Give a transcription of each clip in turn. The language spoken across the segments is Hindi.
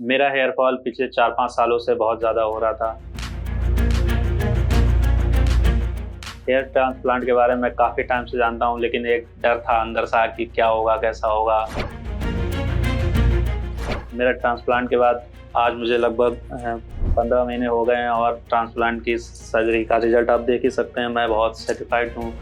मेरा हेयर फॉल पिछले 4-5 सालों से बहुत ज़्यादा हो रहा था। हेयर ट्रांसप्लांट के बारे में काफ़ी टाइम से जानता हूँ, लेकिन एक डर था अंदर सा कि क्या होगा, कैसा होगा। मेरा ट्रांसप्लांट के बाद आज मुझे लगभग 15 महीने हो गए हैं और ट्रांसप्लांट की सर्जरी का रिजल्ट आप देख ही सकते हैं। मैं बहुत सेटिस्फाइड हूँ।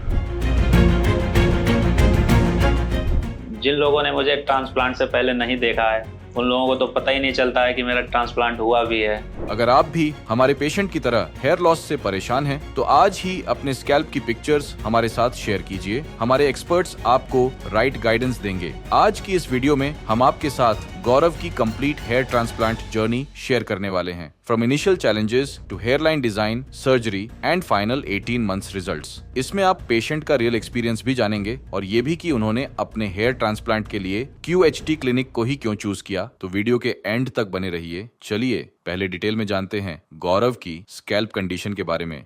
जिन लोगों ने मुझे ट्रांसप्लांट से पहले नहीं देखा है, उन लोगों को तो पता ही नहीं चलता है कि मेरा ट्रांसप्लांट हुआ भी है। अगर आप भी हमारे पेशेंट की तरह हेयर लॉस से परेशान हैं, तो आज ही अपने स्कैल्प की पिक्चर्स हमारे साथ शेयर कीजिए। हमारे एक्सपर्ट्स आपको राइट गाइडेंस देंगे। आज की इस वीडियो में हम आपके साथ गौरव की complete hair transplant journey share करने वाले हैं, from initial challenges to hairline design, surgery and final 18 months results. इसमें आप पेशेंट का रियल एक्सपीरियंस भी जानेंगे और ये भी कि उन्होंने अपने हेयर ट्रांसप्लांट के लिए QHT क्लिनिक को ही क्यों चूज किया। तो वीडियो के एंड तक बने रहिए। चलिए पहले डिटेल में जानते हैं गौरव की स्कैल्प कंडीशन के बारे में।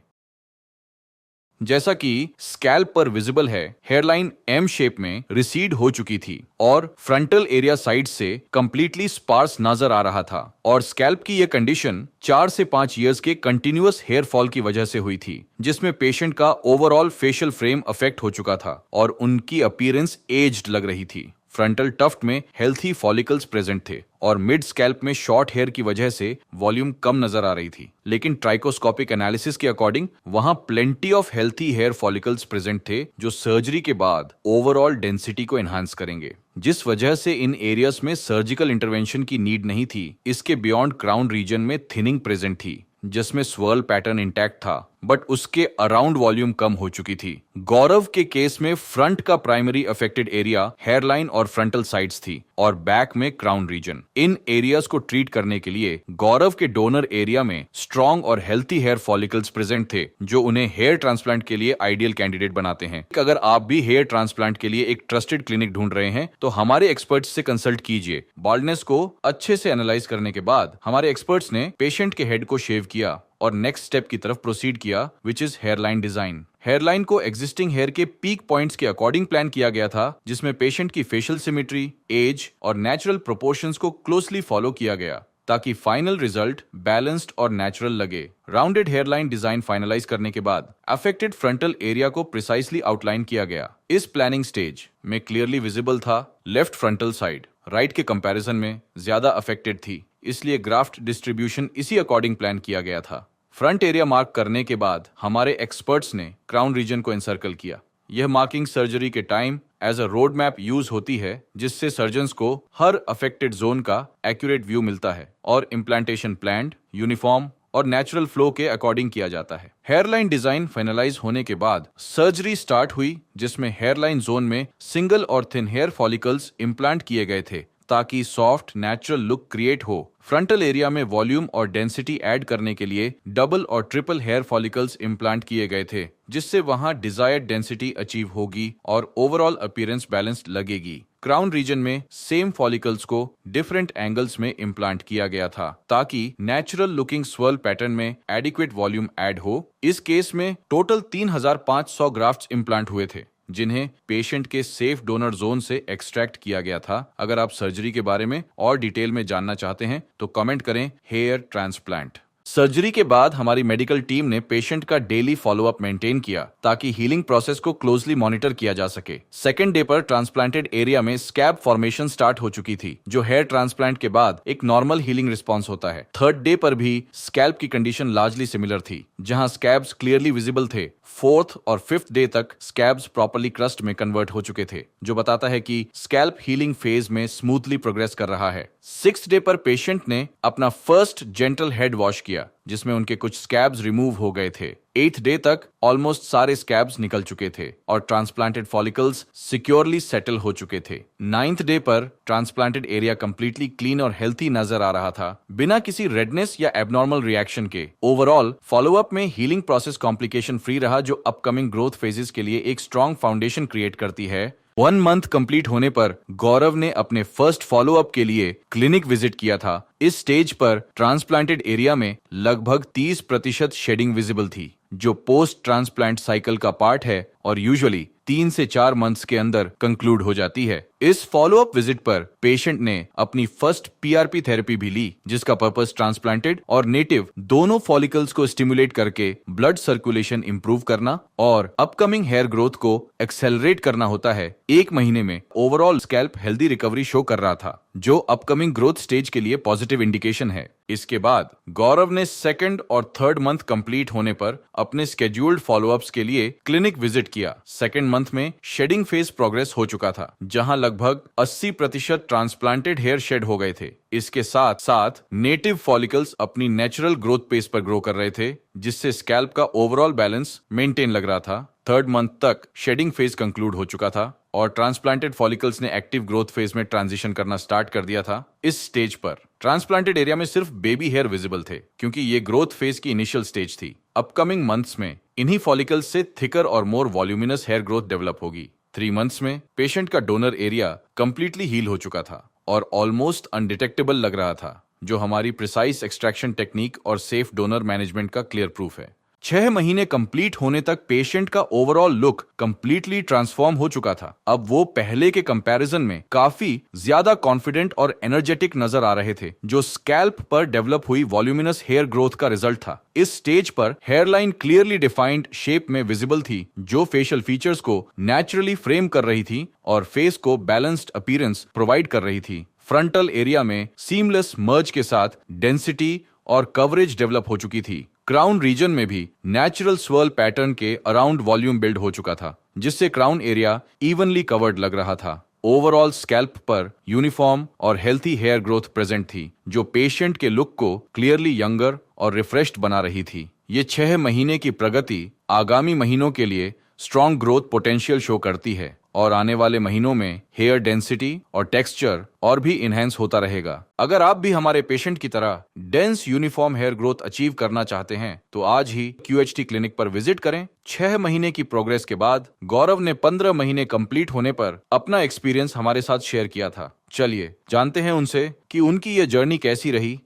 जैसा कि स्कैल्प पर विजिबल है, हेयरलाइन एम शेप में रिसीड हो चुकी थी और फ्रंटल एरिया साइड से कंप्लीटली स्पार्स नजर आ रहा था। और स्कैल्प की यह कंडीशन 4 से 5 इयर्स के कंटिन्यूअस हेयर फॉल की वजह से हुई थी, जिसमें पेशेंट का ओवरऑल फेशियल फ्रेम अफेक्ट हो चुका था और उनकी अपीयरेंस एज्ड लग रही थी। फ्रंटल टफ्ट में हेल्थी फॉलिकल्स प्रेजेंट थे और मिड स्कैल्प में शॉर्ट हेयर की वजह से वॉल्यूम कम नजर आ रही थी। लेकिन ट्राइकोस्कोपिक एनालिसिस के अकॉर्डिंग वहां plenty of healthy hair follicles present थे, जो सर्जरी के बाद ओवरऑल डेंसिटी को एनहांस करेंगे, जिस वजह से इन एरियाज में सर्जिकल इंटरवेंशन की नीड नहीं थी। इसके बियॉन्ड क्राउन रीजन में थिनिंग प्रेजेंट थी, जिसमें स्वर्ल पैटर्न इंटैक्ट था, बट उसके अराउंड वॉल्यूम कम हो चुकी थी। गौरव के केस में फ्रंट का प्राइमरी अफेक्टेड एरिया हेयरलाइन और फ्रंटल साइड्स थी और बैक में क्राउन रीजन। इन एरियाज को ट्रीट करने के लिए गौरव के डोनर एरिया में स्ट्रॉन्ग और हेल्थी हेयर फॉलिकल्स प्रेजेंट थे, जो उन्हें हेयर ट्रांसप्लांट के लिए आइडियल कैंडिडेट बनाते हैं। अगर आप भी हेयर ट्रांसप्लांट के लिए एक ट्रस्टेड क्लिनिक ढूंढ रहे हैं, तो हमारे एक्सपर्ट्स से कंसल्ट कीजिए। बाल्डनेस को अच्छे से एनालाइज करने के बाद हमारे एक्सपर्ट्स ने पेशेंट के हेड को शेव किया और नेक्स्ट स्टेप की तरफ प्रोसीड किया, which is hairline design. Hairline को एग्जिस्टिंग हेयर के पीक पॉइंट्स के अकॉर्डिंग प्लान किया गया था, जिसमें पेशेंट की फेशियल सिमेट्री, एज और नेचुरल प्रोपोर्शंस को क्लोजली फॉलो किया गया, ताकि फाइनल रिजल्ट बैलेंस्ड और नेचुरल लगे। राउंडेड हेयरलाइन डिजाइन फाइनलाइज करने के बाद अफेक्टेड फ्रंटल एरिया को प्रिसाइसली आउटलाइन किया गया। इस प्लानिंग स्टेज में क्लियरली विजिबल था लेफ्ट फ्रंटल साइड राइट के कंपैरिजन में ज्यादा अफेक्टेड थी, इसलिए ग्राफ्ट डिस्ट्रीब्यूशन इसी अकॉर्डिंग प्लान किया गया था। फ्रंट एरिया मार्क करने के बाद हमारे एक्सपर्ट्स ने क्राउन रीजन को एनसर्कल किया। यह मार्किंग सर्जरी के time as a road map use होती है, जिससे सर्जन्स को हर अफेक्टेड जोन का एक्यूरेट व्यू मिलता है और इम्प्लांटेशन प्लान्ड, यूनिफॉर्म और नेचुरल फ्लो के अकॉर्डिंग किया जाता है। हेयरलाइन डिजाइन फाइनलाइज होने के बाद सर्जरी स्टार्ट हुई, जिसमें हेयरलाइन जोन में सिंगल और थिन हेयर फॉलिकल्स इम्प्लांट किए गए थे, ताकि सॉफ्ट नेचुरल लुक क्रिएट हो। फ्रंटल एरिया में वॉल्यूम और डेंसिटी ऐड करने के लिए डबल और ट्रिपल हेयर फॉलिकल्स इम्प्लांट किए गए थे, जिससे वहां डिजायर्ड डेंसिटी अचीव होगी और ओवरऑल अपीयरेंस बैलेंस्ड लगेगी। क्राउन रीजन में सेम फॉलिकल्स को डिफरेंट एंगल्स में इम्प्लांट किया गया था, ताकि नेचुरल लुकिंग स्वर्ल पैटर्न में एडिक्वेट वॉल्यूम ऐड हो। इस केस में टोटल 3500 ग्राफ्ट्स इम्प्लांट हुए थे, जिन्हें पेशेंट के सेफ डोनर जोन से एक्सट्रैक्ट किया गया था। अगर आप सर्जरी के बारे में और डिटेल में जानना चाहते हैं, तो कमेंट करें हेयर ट्रांसप्लांट। सर्जरी के बाद हमारी मेडिकल टीम ने पेशेंट का डेली फॉलोअप मेंटेन किया, ताकि हीलिंग प्रोसेस को क्लोजली मॉनिटर किया जा सके। सेकेंड डे पर ट्रांसप्लांटेड एरिया में स्कैब फॉर्मेशन स्टार्ट हो चुकी थी, जो हेयर ट्रांसप्लांट के बाद एक नॉर्मल हीलिंग रिस्पॉन्स होता है। थर्ड डे पर भी स्कैल्प की कंडीशन लार्जली सिमिलर थी, जहां स्कैब्स क्लियरली विजिबल थे। फोर्थ और फिफ्थ डे तक स्कैब्स प्रॉपर्ली क्रस्ट में कन्वर्ट हो चुके थे, जो बताता है कि स्कैल्प हीलिंग फेज में स्मूथली प्रोग्रेस कर रहा है। सिक्स्थ डे पर पेशेंट ने अपना फर्स्ट जेंटल हेड वॉश किया, जिसमें उनके कुछ स्कैब्स रिमूव हो गए थे। एथ डे तक ऑलमोस्ट सारे स्कैब्स निकल चुके थे और ट्रांसप्लांटेड फॉलिकल्स सिक्योरली सेटल हो चुके थे। नाइन्थ डे पर ट्रांसप्लांटेड एरिया कंप्लीटली क्लीन और हेल्थी नजर आ रहा था, बिना किसी रेडनेस या एबनॉर्मल रिएक्शन के। ओवरऑल फॉलोअप में हीलिंग प्रोसेस कॉम्प्लिकेशन फ्री रहा, जो अपकमिंग ग्रोथ फेजेस के लिए एक स्ट्रॉन्ग फाउंडेशन क्रिएट करती है। 1 मंथ कंप्लीट होने पर गौरव ने अपने फर्स्ट फॉलोअप के लिए क्लिनिक विजिट किया था। इस स्टेज पर ट्रांसप्लांटेड एरिया में लगभग 30% शेडिंग विजिबल थी, जो पोस्ट ट्रांसप्लांट साइकिल का पार्ट है और यूजुअली 3 से 4 मंथ्स के अंदर कंक्लूड हो जाती है। इस फॉलोअप विजिट पर पेशेंट ने अपनी फर्स्ट पीआरपी थेरेपी भी ली, जिसका पर्पस ट्रांसप्लांटेड और नेटिव दोनों फॉलिकल्स को स्टिमुलेट करके ब्लड सर्कुलेशन इंप्रूव करना और अपकमिंग हेयर ग्रोथ को एक्सेलरेट करना होता है। 1 महीने में overall scalp healthy recovery show कर रहा था, जो अपकमिंग ग्रोथ स्टेज के लिए पॉजिटिव इंडिकेशन है। इसके बाद गौरव ने 2nd और 3rd मंथ कंप्लीट होने पर अपने स्केड्यूल्ड फॉलोअप्स के लिए क्लिनिक विजिट किया। 2nd मंथ में शेडिंग फेज प्रोग्रेस हो चुका था, जहां लगभग 80% ट्रांसप्लांटेड हेयर शेड हो गए थे। इसके साथ साथ नेटिव फॉलिकल्स अपनी नेचुरल ग्रोथ पेस पर ग्रो कर रहे थे, जिससे स्कैल्प का ओवरऑल बैलेंस मेंटेन लग रहा था। 3rd मंथ तक शेडिंग फेज कंक्लूड हो चुका था और ट्रांसप्लांटेड फॉलिकल्स ने एक्टिव ग्रोथ फेज में ट्रांजिशन करना स्टार्ट कर दिया था। इस स्टेज पर ट्रांसप्लांटेड एरिया में सिर्फ बेबी हेयर विजिबल थे, क्योंकि ये ग्रोथ फेज की इनिशियल स्टेज थी। अपकमिंग मंथ्स में इन्हीं फॉलिकल्स से थिकर और मोर वॉल्यूमिनस हेयर ग्रोथ डेवलप होगी। 3 मंथ्स में पेशेंट का डोनर एरिया कंप्लीटली हील हो चुका था और ऑलमोस्ट अनडिटेक्टेबल लग रहा था, जो हमारी प्रिसाइज एक्सट्रैक्शन टेक्निक और सेफ डोनर मैनेजमेंट का क्लियर प्रूफ है। 6 महीने कंप्लीट होने तक पेशेंट का ओवरऑल लुक कंप्लीटली ट्रांसफॉर्म हो चुका था। अब वो पहले के कंपैरिजन में काफी ज्यादा कॉन्फिडेंट और एनर्जेटिक नजर आ रहे थे, जो स्कैल्प पर डेवलप हुई वॉल्यूमिनस हेयर ग्रोथ का रिजल्ट था। इस स्टेज पर हेयरलाइन क्लियरली डिफाइंड शेप में विजिबल थी, जो फेशियल फीचर्स को नेचुरली फ्रेम कर रही थी और फेस को बैलेंस्ड अपीयरेंस प्रोवाइड कर रही थी। फ्रंटल एरिया में सीमलेस मर्ज के साथ डेंसिटी और कवरेज डेवलप हो चुकी थी। क्राउन रीजन में भी नेचुरल स्वर्ल पैटर्न के अराउंड वॉल्यूम बिल्ड हो चुका था, जिससे क्राउन एरिया इवनली कवर्ड लग रहा था। ओवरऑल स्कैल्प पर यूनिफॉर्म और हेल्थी हेयर ग्रोथ प्रेजेंट थी, जो पेशेंट के लुक को क्लियरली यंगर और रिफ्रेश्ड बना रही थी। ये 6 महीने की प्रगति आगामी महीनों के लिए स्ट्रॉन्ग ग्रोथ पोटेंशियल शो करती है और आने वाले महीनों में हेयर डेंसिटी और टेक्सचर और भी इनहेंस होता रहेगा। अगर आप भी हमारे पेशेंट की तरह dense uniform hair growth achieve करना चाहते हैं, तो आज ही QHT क्लिनिक पर विजिट करें। 6 महीने की प्रोग्रेस के बाद गौरव ने 15 महीने कंप्लीट होने पर अपना एक्सपीरियंस हमारे साथ शेयर किया था। चलिए जानते हैं उनसे कि उनकी ये जर्नी कैसी रही।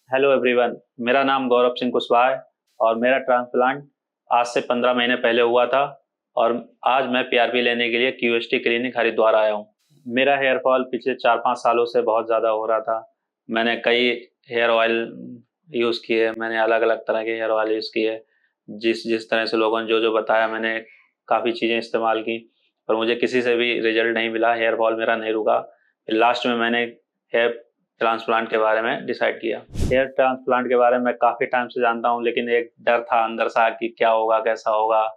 हेलो एवरीवन, मेरा नाम गौरव सिंह कुशवाहा है और मेरा ट्रांसप्लांट आज से 15 महीने पहले हुआ था और आज मैं PRP लेने के लिए QHT क्लिनिक हरिद्वार आया हूँ। मेरा हेयर फॉल पिछले 4-5 सालों से बहुत ज़्यादा हो रहा था। मैंने कई हेयर ऑयल यूज़ किए, मैंने अलग अलग तरह के हेयर ऑयल यूज़ किए। जिस तरह से लोगों ने जो बताया, मैंने काफ़ी चीज़ें इस्तेमाल की, पर मुझे किसी से भी रिजल्ट नहीं मिला। हेयर फॉल मेरा नहीं रुका। लास्ट में मैंने हेयर ट्रांसप्लांट के बारे में डिसाइड किया। हेयर ट्रांसप्लांट के बारे में काफ़ी टाइम से जानता हूँ, लेकिन एक डर था अंदर सा कि क्या होगा, कैसा होगा।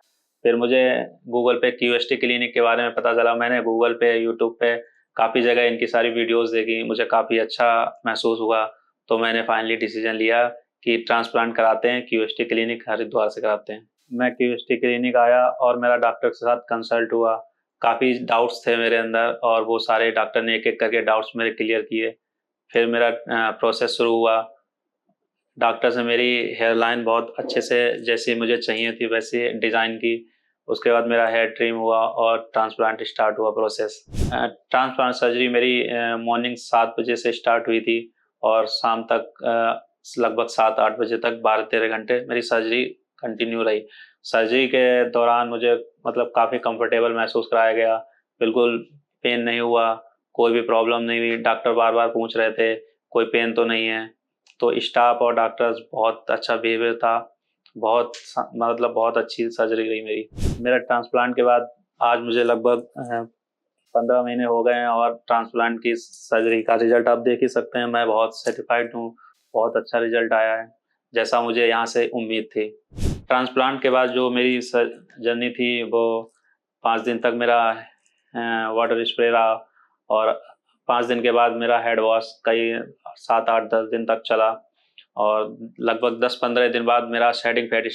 फिर मुझे गूगल पे QHT क्लिनिक के बारे में पता चला। मैंने गूगल पे, यूट्यूब पे काफ़ी जगह इनकी सारी वीडियोस देखी। मुझे काफ़ी अच्छा महसूस हुआ, तो मैंने फाइनली डिसीजन लिया कि ट्रांसप्लांट कराते हैं, QHT क्लिनिक हरिद्वार से कराते हैं। मैं QHT क्लिनिक आया और मेरा डॉक्टर के साथ कंसल्ट हुआ। काफ़ी डाउट्स थे मेरे अंदर और वो सारे डॉक्टर ने एक एक करके डाउट्स मेरे क्लियर किए। फिर मेरा प्रोसेस शुरू हुआ। डॉक्टर से मेरी हेयर लाइन बहुत अच्छे से जैसी मुझे चाहिए थी वैसी डिज़ाइन की। उसके बाद मेरा हेयर ट्रिम हुआ और ट्रांसप्लांट स्टार्ट हुआ प्रोसेस। ट्रांसप्लांट सर्जरी मेरी मॉर्निंग 7 बजे से स्टार्ट हुई थी और शाम तक लगभग 7-8 बजे तक 12-13 घंटे मेरी सर्जरी कंटिन्यू रही। सर्जरी के दौरान मुझे मतलब काफ़ी कंफर्टेबल महसूस कराया गया। बिल्कुल पेन नहीं हुआ, कोई भी प्रॉब्लम नहीं हुई। डॉक्टर बार बार पूछ रहे थे कोई पेन तो नहीं है। तो स्टाफ और डॉक्टर्स बहुत अच्छा बिहेवियर था। बहुत अच्छी सर्जरी रही मेरी। मेरा ट्रांसप्लांट के बाद आज मुझे लगभग 15 महीने हो गए हैं और ट्रांसप्लांट की सर्जरी का रिजल्ट आप देख ही सकते हैं। मैं बहुत सेटिस्फाइड हूँ, बहुत अच्छा रिजल्ट आया है, जैसा मुझे यहाँ से उम्मीद थी। ट्रांसप्लांट के बाद जो मेरी जर्नी थी वो 5 दिन तक मेरा वाटर स्प्रे रहा और 5 दिन के बाद मेरा हेड वॉश कई 7-8-10 दिन तक चला और लगभग 10-15 दिन बाद मेरा शेडिंग फेड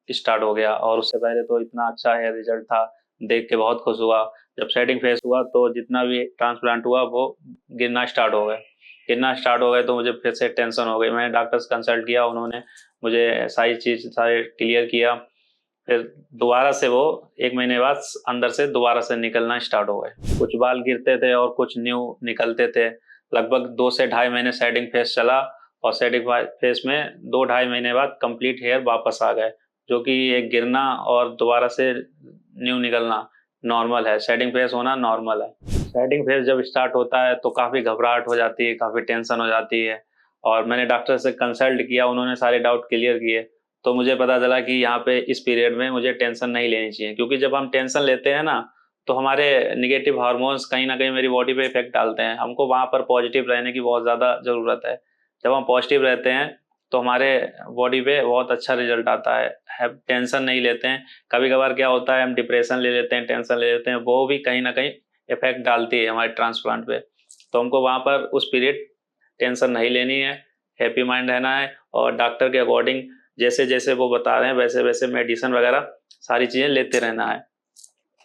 स्टार्ट हो गया। और उससे पहले तो इतना अच्छा हेयर रिजल्ट था, देख के बहुत खुश हुआ। जब शेडिंग फेस हुआ तो जितना भी ट्रांसप्लांट हुआ वो गिरना स्टार्ट हो गए तो मुझे फिर से टेंशन हो गई। मैंने डॉक्टर से कंसल्ट किया, उन्होंने मुझे सारे क्लियर किया। फिर दोबारा से वो 1 महीने बाद अंदर से दोबारा से निकलना स्टार्ट हो गए। कुछ बाल गिरते थे और कुछ न्यू निकलते थे। लगभग 2 से ढाई महीने शेडिंग फेस चला और शेडिंग फेस में 2-2.5 महीने बाद कंप्लीट हेयर वापस आ गए, जो कि एक गिरना और दोबारा से न्यू निकलना नॉर्मल है। शेडिंग फेस होना नॉर्मल है। सेटिंग फेज जब स्टार्ट होता है तो काफ़ी घबराहट हो जाती है, काफ़ी टेंशन हो जाती है। और मैंने डॉक्टर से कंसल्ट किया, उन्होंने सारे डाउट क्लियर किए। तो मुझे पता चला कि यहाँ पे इस पीरियड में मुझे टेंशन नहीं लेनी चाहिए, क्योंकि जब हम टेंशन लेते हैं ना तो हमारे नेगेटिव हार्मोन्स कहीं ना कहीं मेरी बॉडी पे इफेक्ट डालते हैं। हमको वहाँ पर पॉजिटिव रहने की बहुत ज़्यादा ज़रूरत है। जब हम पॉजिटिव रहते हैं तो हमारे बॉडी पे बहुत अच्छा रिजल्ट आता है। टेंशन नहीं लेते हैं। कभी कभार क्या होता है, हम डिप्रेशन ले लेते हैं, टेंशन ले लेते हैं, वो भी कहीं ना कहीं इफेक्ट डालती है हमारे ट्रांसप्लांट पे। तो हमको वहाँ पर उस पीरियड टेंशन नहीं लेनी है, हैप्पी माइंड रहना है और डॉक्टर के अकॉर्डिंग जैसे जैसे वो बता रहे हैं वैसे वैसे मेडिसिन वगैरह सारी चीज़ें लेते रहना है।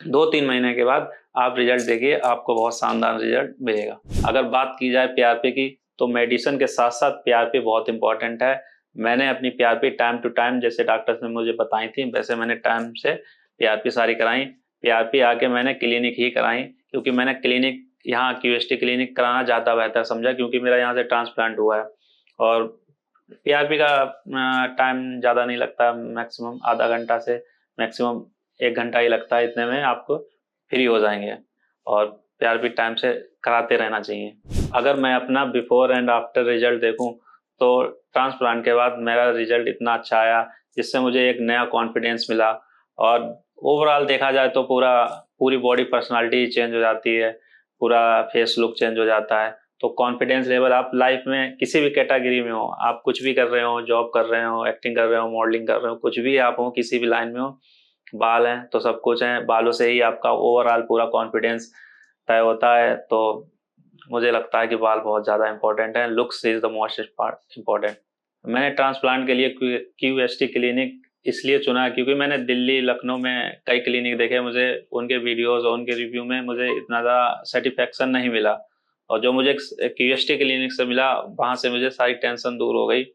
2-3 महीने के बाद आप रिजल्ट देखिए, आपको बहुत शानदार रिजल्ट मिलेगा। अगर बात की जाए पीआरपी की, तो मेडिसिन के साथ साथ पीआरपी बहुत इंपॉर्टेंट है। मैंने अपनी पीआरपी टाइम टू टाइम जैसे डॉक्टर्स ने मुझे बताई थी वैसे मैंने टाइम से पीआरपी सारी कराई। पीआरपी आके मैंने क्लिनिक ही कराई, क्योंकि मैंने क्लिनिक यहाँ क्यूएसटी क्लिनिक कराना ज़्यादा बेहतर समझा, क्योंकि मेरा यहाँ से ट्रांसप्लांट हुआ है। और पीआरपी का टाइम ज़्यादा नहीं लगता, मैक्सिमम आधा घंटा से मैक्सिमम 1 घंटा ही लगता है। इतने में आपको फ्री हो जाएंगे और पीआरपी टाइम से कराते रहना चाहिए। अगर मैं अपना बिफोर एंड आफ्टर रिजल्ट देखूं तो ट्रांसप्लांट के बाद मेरा रिजल्ट इतना अच्छा आया जिससे मुझे एक नया कॉन्फिडेंस मिला। और ओवरऑल देखा जाए तो पूरी बॉडी पर्सनालिटी चेंज हो जाती है, पूरा फेस लुक चेंज हो जाता है। तो कॉन्फिडेंस लेवल आप लाइफ में किसी भी कैटेगरी में हो, आप कुछ भी कर रहे हो, जॉब कर रहे हो, एक्टिंग कर रहे हो, मॉडलिंग कर रहे हो, कुछ भी आप हो, किसी भी लाइन में हो, बाल हैं तो सब कुछ है, बालों से ही आपका ओवरऑल पूरा कॉन्फिडेंस तय होता है। तो मुझे लगता है कि बाल बहुत ज़्यादा इंपॉर्टेंट है, looks is the most part important. मैंने ट्रांसप्लांट के लिए क्यूएसटी क्लिनिक इसलिए चुना क्योंकि मैंने दिल्ली लखनऊ में कई क्लिनिक देखे, मुझे उनके वीडियोस और उनके रिव्यू में मुझे इतना ज़्यादा सेटिस्फेक्शन नहीं मिला। और जो मुझे क्यूएसटी क्लिनिक से मिला वहाँ से मुझे सारी टेंशन दूर हो गई।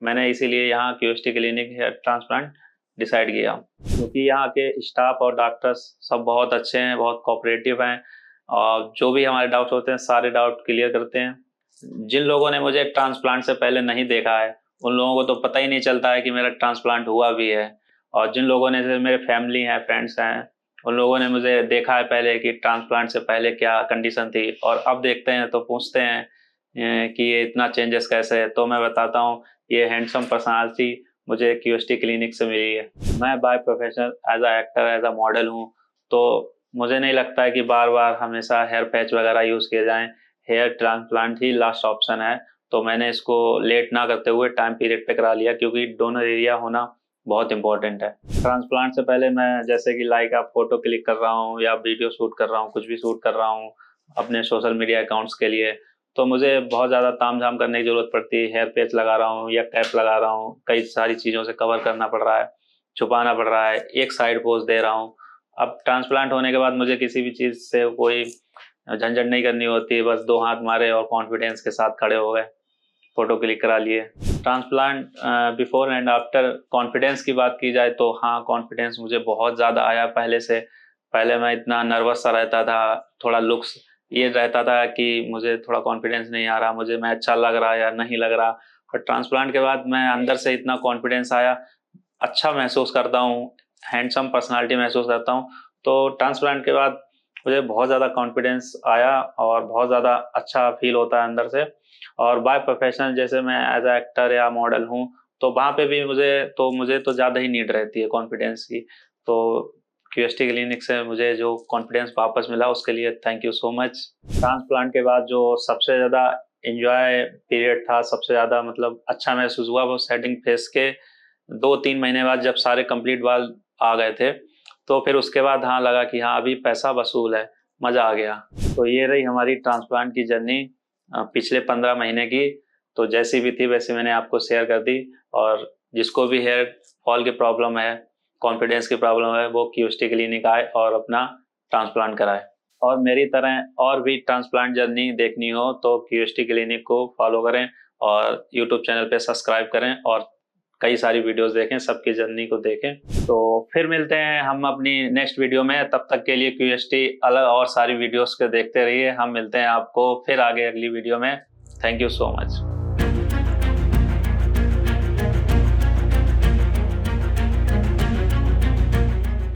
मैंने इसीलिए यहाँ QST clinic hair transplant decide किया, क्योंकि यहाँ के स्टाफ और डॉक्टर्स सब बहुत अच्छे हैं, बहुत कोऑपरेटिव हैं और जो भी हमारे डाउट होते हैं सारे डाउट क्लियर करते हैं। जिन लोगों ने मुझे ट्रांसप्लांट से पहले नहीं देखा है उन लोगों को तो पता ही नहीं चलता है कि मेरा ट्रांसप्लांट हुआ भी है। और जिन लोगों ने, जैसे मेरे फैमिली हैं, फ्रेंड्स हैं, उन लोगों ने मुझे देखा है पहले कि ट्रांसप्लांट से पहले क्या कंडीशन थी और अब देखते हैं तो पूछते हैं कि ये इतना चेंजेस कैसे है। तो मैं बताता हूँ, ये हैंडसम पर्सनालिटी मुझे क्यूएसटी क्लिनिक से मिली है। मैं by profession as a actor, as a model हूँ, तो मुझे नहीं लगता है कि बार बार हमेशा हेयर पैच वगैरह यूज़ किए जाएं। हेयर ट्रांसप्लांट ही लास्ट ऑप्शन है। तो मैंने इसको लेट ना करते हुए टाइम पीरियड पे करा लिया, क्योंकि डोनर एरिया होना बहुत इंपॉर्टेंट है। ट्रांसप्लांट से पहले मैं जैसे कि लाइक आप फोटो क्लिक कर रहा हूँ या वीडियो शूट कर रहा हूँ, कुछ भी शूट कर रहा हूँ अपने सोशल मीडिया अकाउंट्स के लिए, तो मुझे बहुत ज़्यादा तामझाम करने की ज़रूरत पड़ती है। हेयर पैच लगा रहा हूँ या कैप लगा रहा हूँ, कई सारी चीज़ों से कवर करना पड़ रहा है, छुपाना पड़ रहा है, एक साइड पोज दे रहा हूँ। अब ट्रांसप्लांट होने के बाद मुझे किसी भी चीज़ से कोई झंझट नहीं करनी होती, बस 2 हाथ मारे और कॉन्फिडेंस के साथ खड़े हो गए, फोटो क्लिक करा लिए। Transplant before and after confidence की बात की जाए तो हाँ, कॉन्फिडेंस मुझे बहुत ज़्यादा आया पहले से। पहले मैं इतना नर्वस सा रहता था, थोड़ा लुक्स ये रहता था कि मुझे थोड़ा कॉन्फिडेंस नहीं आ रहा, मुझे मैं अच्छा लग रहा या नहीं लग रहा। पर ट्रांसप्लांट के बाद मैं अंदर से इतना कॉन्फिडेंस आया, अच्छा महसूस करता हूँ, हैंडसम पर्सनालिटी महसूस करता हूँ। तो ट्रांसप्लांट के बाद मुझे बहुत ज़्यादा कॉन्फिडेंस आया और बहुत ज़्यादा अच्छा फील होता है अंदर से। और बाय प्रोफेशनल जैसे मैं एज अ एक्टर या मॉडल हूँ, तो वहाँ पे भी मुझे तो ज़्यादा ही नीड रहती है कॉन्फिडेंस की। तो क्यूएसटी क्लिनिक से मुझे जो कॉन्फिडेंस वापस मिला उसके लिए thank you so much. Transplant के बाद जो सबसे ज़्यादा एंजॉय पीरियड था, सबसे ज़्यादा मतलब अच्छा महसूस हुआ, वो सेटिंग फेस के 2-3 महीने बाद जब सारे कंप्लीट बाल आ गए थे, तो फिर उसके बाद हाँ लगा कि हाँ अभी पैसा वसूल है, मज़ा आ गया। तो ये रही हमारी ट्रांसप्लांट की जर्नी पिछले 15 महीने की। तो जैसी भी थी वैसे मैंने आपको शेयर कर दी। और जिसको भी हेयर फॉल की प्रॉब्लम है, कॉन्फिडेंस की प्रॉब्लम है, वो क्यूएसटी क्लिनिक आए और अपना ट्रांसप्लांट कराए। और मेरी तरह और भी ट्रांसप्लांट जर्नी देखनी हो तो क्यूएसटी क्लिनिक को फॉलो करें और यूट्यूब चैनल पे सब्सक्राइब करें और कई सारी वीडियोस देखें, सबकी जर्नी को देखें। तो फिर मिलते हैं हम अपनी नेक्स्ट वीडियो में। तब तक के लिए क्यूएसटी अलग और सारी वीडियोस को देखते रहिए। हम मिलते हैं आपको फिर आगे अगली वीडियो में। Thank you so much.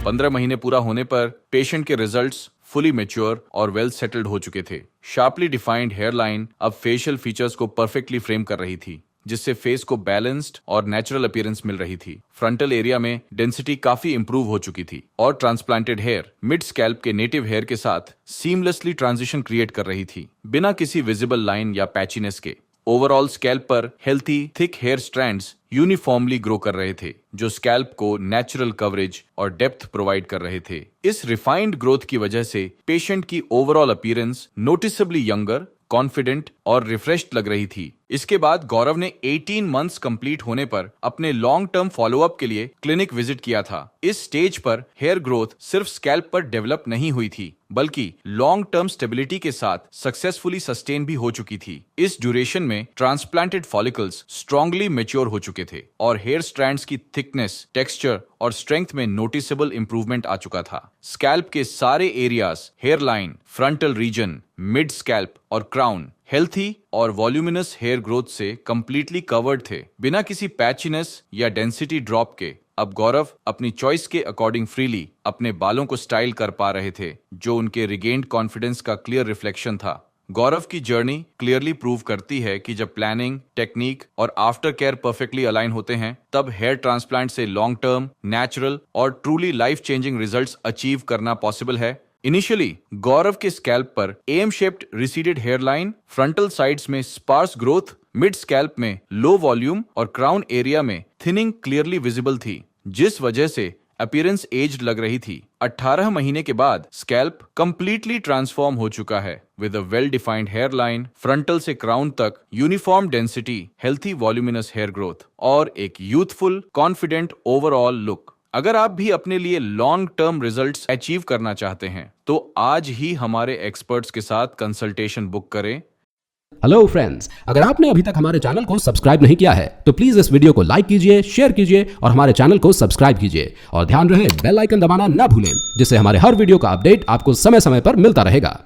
15 महीने पूरा होने पर पेशेंट के रिजल्ट्स फुली मैच्योर और वेल सेटल्ड हो चुके थे। शार्पली डिफाइंड हेयर लाइन अब फेशियल फीचर्स को परफेक्टली फ्रेम कर रही थी, जिससे फेस को बैलेंस्ड और नेचुरल अपीयरेंस मिल रही थी। फ्रंटल एरिया में डेंसिटी काफी इंप्रूव हो चुकी थी और ट्रांसप्लांटेड हेयर मिड स्कैल्प के नेटिव हेयर के साथ सीमलेसली ट्रांजिशन क्रिएट कर रही थी, बिना किसी विजिबल लाइन या पैचीनेस के। ओवरऑल स्कैल्प पर healthy thick hair strands uniformly grow कर रहे थे, जो स्कैल्प को नेचुरल कवरेज और डेप्थ प्रोवाइड कर रहे थे। इस रिफाइंड ग्रोथ की वजह से पेशेंट की ओवरऑल अपीयरेंस नोटिसेबली यंगर, कॉन्फिडेंट और रिफ्रेश्ड लग रही थी। इसके बाद गौरव ने 18 मंथ्स कंप्लीट होने पर अपने लॉन्ग टर्म फॉलोअप के लिए क्लिनिक विजिट किया था। इस स्टेज पर हेयर ग्रोथ सिर्फ स्कैल्प पर डेवलप नहीं हुई थी, बल्कि लॉन्ग टर्म स्टेबिलिटी के साथ सक्सेसफुली सस्टेन भी हो चुकी थी। इस ड्यूरेशन में ट्रांसप्लांटेड फॉलिकल्स स्ट्रांगली मैच्योर हो चुके थे और हेयर स्ट्रैंड्स की थिकनेस, टेक्सचर और स्ट्रेंथ में नोटिसेबल इंप्रूवमेंट आ चुका था। स्कैल्प के सारे areas, hair line, frontal region, mid scalp और क्राउन हेल्थी और वॉल्यूमिनस हेयर ग्रोथ से कंप्लीटली कवर्ड थे, बिना किसी पैचीनेस या डेंसिटी ड्रॉप के। अब गौरव अपनी चॉइस के अकॉर्डिंग फ्रीली अपने बालों को स्टाइल कर पा रहे थे, जो उनके रिगेन्ड कॉन्फिडेंस का क्लियर रिफ्लेक्शन था। गौरव की जर्नी क्लियरली प्रूव करती है कि जब प्लानिंग, टेक्निक और आफ्टर केयर परफेक्टली अलाइन होते हैं, तब हेयर ट्रांसप्लांट से लॉन्ग टर्म, नेचुरल और truly life changing results achieve करना पॉसिबल है। इनिशियली गौरव के स्कैल्प पर M shaped receded hair line, frontal sides में स्पार्स ग्रोथ, मिड स्कैल्प में लो वॉल्यूम और क्राउन एरिया में थिनिंग क्लियरली विजिबल थी, जिस वजह से अपीयरेंस एज्ड लग रही थी। 18 महीने के बाद स्कैल्प कंप्लीटली ट्रांसफॉर्म हो चुका है, with a well defined hair line, frontal से क्राउन तक uniform density, healthy voluminous hair growth और एक यूथफुल, कॉन्फिडेंट ओवरऑल लुक। अगर आप भी अपने लिए लॉन्ग टर्म रिजल्ट्स अचीव करना चाहते हैं, तो आज ही हमारे एक्सपर्ट्स के साथ कंसल्टेशन बुक करें। हेलो फ्रेंड्स, अगर आपने अभी तक हमारे चैनल को सब्सक्राइब नहीं किया है तो प्लीज इस वीडियो को लाइक कीजिए, शेयर कीजिए और हमारे चैनल को सब्सक्राइब कीजिए। और ध्यान रहे बेल आइकन दबाना ना भूलें, जिससे हमारे हर वीडियो का अपडेट आपको समय समय पर मिलता रहेगा।